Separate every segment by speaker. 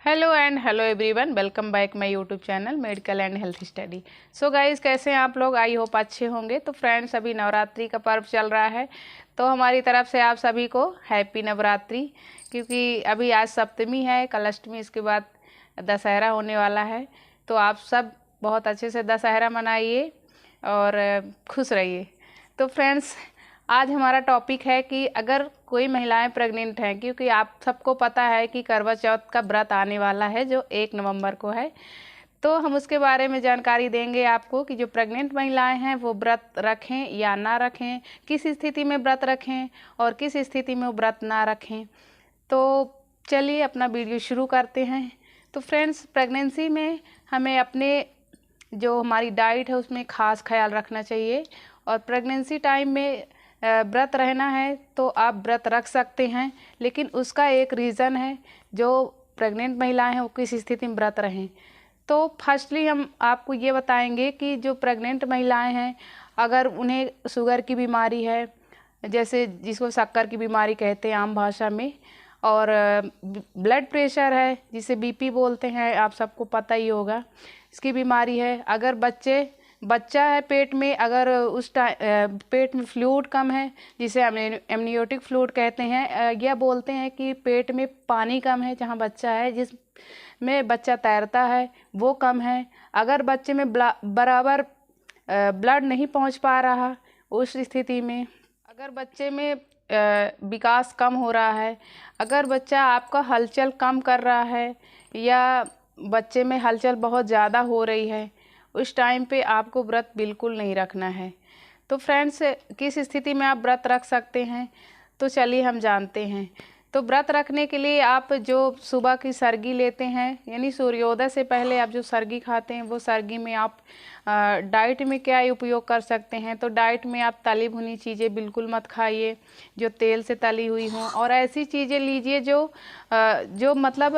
Speaker 1: Hello and hello everyone, welcome back my YouTube channel medical and health study. So guys, कैसे हैं आप लोग? I hope अच्छे होंगे। तो फ्रेंड्स, अभी नवरात्रि का पर्व चल रहा है, तो हमारी तरफ से आप सभी को हैप्पी नवरात्रि। क्योंकि अभी आज सप्तमी है, कल अष्टमी, इसके बाद दशहरा होने वाला है। तो आप सब बहुत अच्छे से दशहरा मनाइए और खुश रहिए। तो फ्रेंड्स, आज हमारा टॉपिक है कि अगर कोई महिलाएं प्रेग्नेंट हैं, क्योंकि आप सबको पता है कि करवा चौथ का व्रत आने वाला है जो 1 नवंबर को है। तो हम उसके बारे में जानकारी देंगे आपको कि जो प्रेग्नेंट महिलाएं हैं वो व्रत रखें या ना रखें, किस स्थिति में व्रत रखें और किस स्थिति में वो व्रत ना रखें। तो चलिए अपना वीडियो शुरू करते हैं। तो फ्रेंड्स, प्रेगनेंसी में हमें अपने जो हमारी डाइट है उसमें ख़ास ख्याल रखना चाहिए। और प्रेगनेंसी टाइम में व्रत रहना है तो आप व्रत रख सकते हैं, लेकिन उसका एक रीज़न है। जो प्रेग्नेंट महिलाएं हैं वो किस स्थिति में व्रत रहें। तो फर्स्टली हम आपको ये बताएंगे कि जो प्रेग्नेंट महिलाएं हैं, अगर उन्हें शुगर की बीमारी है, जैसे जिसको शक्कर की बीमारी कहते हैं आम भाषा में, और ब्लड प्रेशर है जिसे बीपी बोलते हैं, आप सबको पता ही होगा, इसकी बीमारी है। अगर बच्चा है पेट में, अगर उस पेट में फ्लूइड कम है, जिसे एमनियोटिक फ्लूइड कहते हैं, यह बोलते हैं कि पेट में पानी कम है, जहाँ बच्चा है, जिसमें बच्चा तैरता है, वो कम है। अगर बच्चे में बराबर ब्लड नहीं पहुंच पा रहा, उस स्थिति में, अगर बच्चे में विकास कम हो रहा है, अगर बच्चा आपका हलचल कम कर रहा है, या बच्चे में हलचल बहुत ज़्यादा हो रही है, उस टाइम पे आपको व्रत बिल्कुल नहीं रखना है। तो फ्रेंड्स, किस स्थिति में आप व्रत रख सकते हैं, तो चलिए हम जानते हैं। तो व्रत रखने के लिए आप जो सुबह की सरगी लेते हैं, यानी सूर्योदय से पहले आप जो सरगी खाते हैं, वो सरगी में आप डाइट में क्या उपयोग कर सकते हैं। तो डाइट में आप तली भुनी चीज़ें बिल्कुल मत खाइए, जो तेल से तली हुई हों, और ऐसी चीज़ें लीजिए जो मतलब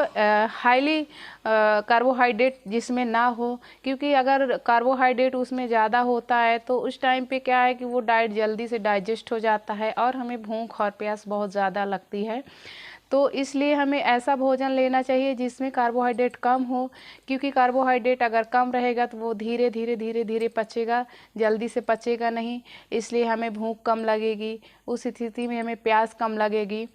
Speaker 1: हाईली कार्बोहाइड्रेट जिसमें ना हो। क्योंकि अगर कार्बोहाइड्रेट उसमें ज़्यादा होता है तो उस टाइम पे क्या है कि वो डाइट जल्दी से डाइजेस्ट हो जाता है और हमें भूख और प्यास बहुत ज़्यादा लगती है। तो इसलिए हमें ऐसा भोजन लेना चाहिए जिसमें कार्बोहाइड्रेट कम हो। क्योंकि कार्बोहाइड्रेट अगर कम रहेगा तो वो धीरे धीरे पचेगा, जल्दी से पचेगा नहीं, इसलिए हमें भूख कम लगेगी, उस स्थिति में हमें प्यास कम लगेगी।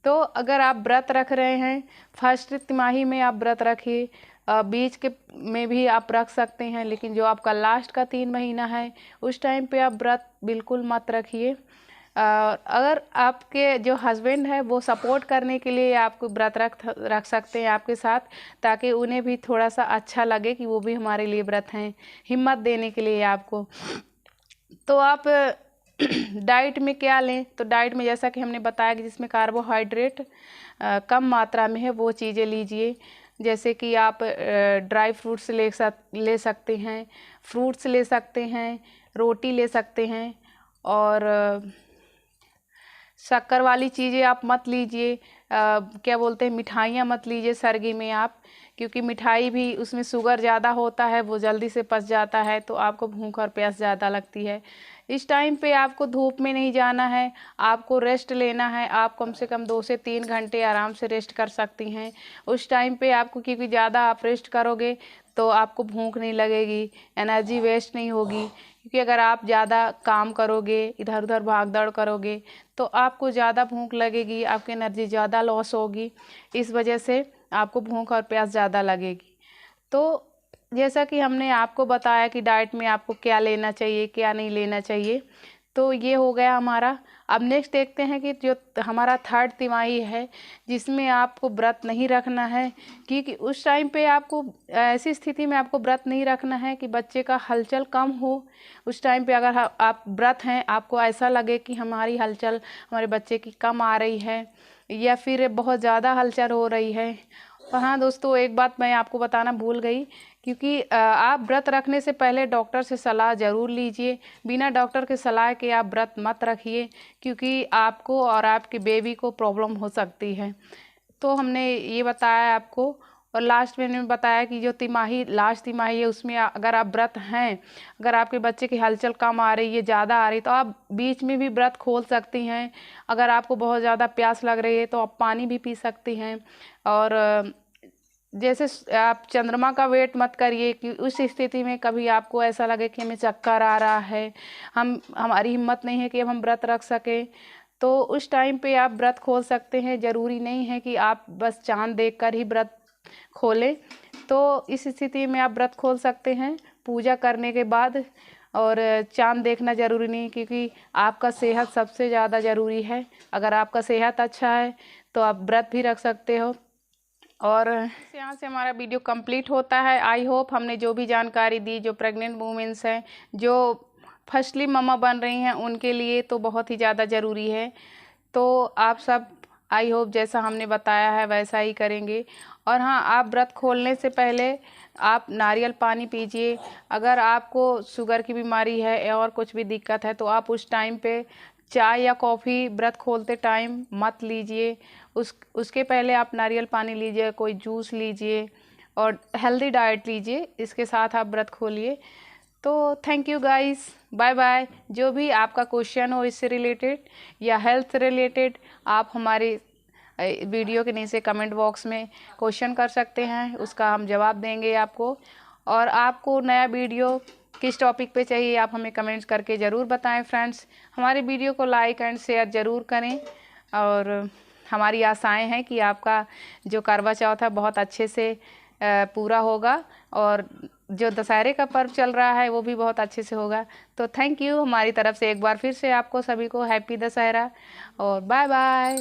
Speaker 1: तो अगर आप व्रत रख रहे हैं, फर्स्ट तिमाही में आप व्रत रखिए, बीच के में भी आप रख सकते हैं, लेकिन जो आपका लास्ट का 3 महीना है उस टाइम पे आप व्रत बिल्कुल मत रखिए। अगर आपके जो हस्बैंड है वो सपोर्ट करने के लिए आपको व्रत रख सकते हैं आपके साथ, ताकि उन्हें भी थोड़ा सा अच्छा लगे कि वो भी हमारे लिए व्रत हैं, हिम्मत देने के लिए आपको। तो आप डाइट में क्या लें, तो डाइट में जैसा कि हमने बताया कि जिसमें कार्बोहाइड्रेट कम मात्रा में है वो चीज़ें लीजिए। जैसे कि आप ड्राई फ्रूट्स ले सकते हैं, फ्रूट्स ले सकते हैं, रोटी ले सकते हैं, और शक्कर वाली चीज़ें आप मत लीजिए। क्या बोलते हैं, मिठाइयाँ मत लीजिए सरगी में आप, क्योंकि मिठाई भी उसमें शुगर ज़्यादा होता है, वो जल्दी से पच जाता है, तो आपको भूख और प्यास ज़्यादा लगती है। इस टाइम पे आपको धूप में नहीं जाना है, आपको रेस्ट लेना है। आप कम से कम 2 से 3 घंटे आराम से रेस्ट कर सकती हैं उस टाइम पे आपको, क्योंकि ज़्यादा आप रेस्ट करोगे तो आपको भूख नहीं लगेगी, एनर्जी वेस्ट नहीं होगी। क्योंकि अगर आप ज़्यादा काम करोगे, इधर उधर भाग दौड़ करोगे, तो आपको ज़्यादा भूख लगेगी, आपकी एनर्जी ज़्यादा लॉस होगी, इस वजह से आपको भूख और प्यास ज़्यादा लगेगी। तो जैसा कि हमने आपको बताया कि डाइट में आपको क्या लेना चाहिए, क्या नहीं लेना चाहिए, तो ये हो गया हमारा। अब नेक्स्ट देखते हैं कि जो हमारा 3rd तिमाही है, जिसमें आपको व्रत नहीं रखना है। क्योंकि उस टाइम पे आपको, ऐसी स्थिति में आपको व्रत नहीं रखना है कि बच्चे का हलचल कम हो। उस टाइम पे अगर आप व्रत हैं, आपको ऐसा लगे कि हमारी हलचल हमारे बच्चे की कम आ रही है, या फिर बहुत ज़्यादा हलचल हो रही है। और हाँ दोस्तों, एक बात मैं आपको बताना भूल गई, क्योंकि आप व्रत रखने से पहले डॉक्टर से सलाह ज़रूर लीजिए। बिना डॉक्टर के सलाह के आप व्रत मत रखिए, क्योंकि आपको और आपके बेबी को प्रॉब्लम हो सकती है। तो हमने ये बताया आपको। और लास्ट में मैंने बताया कि जो लास्ट तिमाही है, उसमें अगर आप व्रत हैं, अगर आपके बच्चे की हलचल कम आ रही है, ज़्यादा आ रही है, तो आप बीच में भी व्रत खोल सकती हैं। अगर आपको बहुत ज़्यादा प्यास लग रही है तो आप पानी भी पी सकती हैं। और जैसे आप चंद्रमा का वेट मत करिए कि उस स्थिति में कभी आपको ऐसा लगे कि हमें चक्कर आ रहा है, हमारी हिम्मत नहीं है कि अब हम व्रत रख सकें, तो उस टाइम पे आप व्रत खोल सकते हैं। ज़रूरी नहीं है कि आप बस चाँद देखकर ही व्रत खोलें। तो इस स्थिति में आप व्रत खोल सकते हैं पूजा करने के बाद। और चाँद देखना ज़रूरी नहीं, क्योंकि आपका सेहत सबसे ज़्यादा ज़रूरी है। अगर आपका सेहत अच्छा है तो आप व्रत भी रख सकते हो। और यहाँ से हमारा वीडियो कंप्लीट होता है। आई होप हमने जो भी जानकारी दी, जो प्रेग्नेंट वुमेन्स हैं, जो फर्स्टली मम्मा बन रही हैं, उनके लिए तो बहुत ही ज़्यादा ज़रूरी है। तो आप सब आई होप जैसा हमने बताया है वैसा ही करेंगे। और हाँ, आप व्रत खोलने से पहले आप नारियल पानी पीजिए। अगर आपको शुगर की बीमारी है और कुछ भी दिक्कत है तो आप उस टाइम पे चाय या कॉफ़ी व्रत खोलते टाइम मत लीजिए। उसके पहले आप नारियल पानी लीजिए, कोई जूस लीजिए और हेल्दी डाइट लीजिए, इसके साथ आप व्रत खोलिए। तो thank you guys, bye bye. जो भी आपका क्वेश्चन हो इससे रिलेटेड या हेल्थ रिलेटेड, आप हमारे वीडियो के नीचे कमेंट बॉक्स में क्वेश्चन कर सकते हैं, उसका हम जवाब देंगे आपको। और आपको नया वीडियो किस टॉपिक पे चाहिए आप हमें कमेंट्स करके ज़रूर बताएं फ्रेंड्स। हमारे वीडियो को लाइक एंड शेयर ज़रूर करें। और हमारी आशाएं हैं कि आपका जो करवा चौथ है बहुत अच्छे से पूरा होगा, और जो दशहरे का पर्व चल रहा है वो भी बहुत अच्छे से होगा। तो थैंक यू हमारी तरफ से एक बार फिर से आपको सभी को हैप्पी दशहरा और बाय बाय।